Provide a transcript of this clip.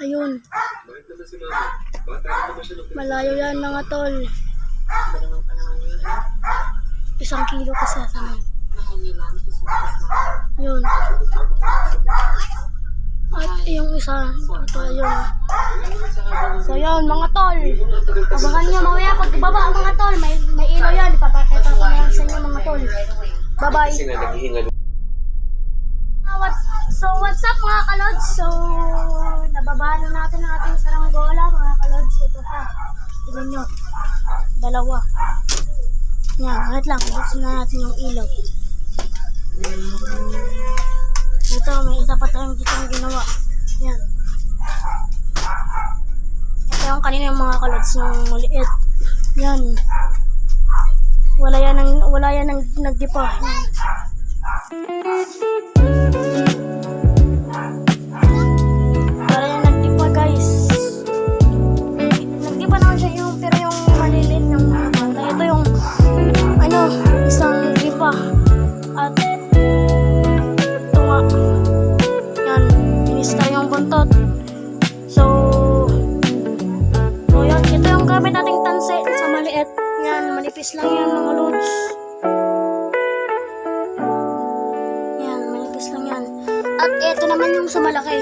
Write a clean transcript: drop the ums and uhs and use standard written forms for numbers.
Ayun. Malayo yan mga tol. 1 kilo kasi sa naman. Yun. At yung isa, ito yun. So yun mga tol. Abangan nyo mamaya pagbaba mga tol. May ilaw yan. Ipapakita ko na sa inyo mga tol. Bye bye. So what's up mga kalods? So nababahan na natin ang ating saranggola mga kalods. Ito pa. Tignan nyo. 2. Yan, wait lang. Buksan na natin yung ilaw. Ito, may isa pa tayong ditong ginawa. Yan. Ito yung kanina yung mga kalods yung maliit. Yan. Wala yan nagdipa. Wala yan nagdipa guys. Nagdipa naman siya yung pero yung maliliit ng mga bata. Ito yung isang dipa. At ito nga. Yan. Inista yung buntot. So yan. Ito yung gamit nating tanse sa maliit. Yan. Manipis lang yan mga lods. Yan. Manipis lang yan. At ito naman yung sa malaki.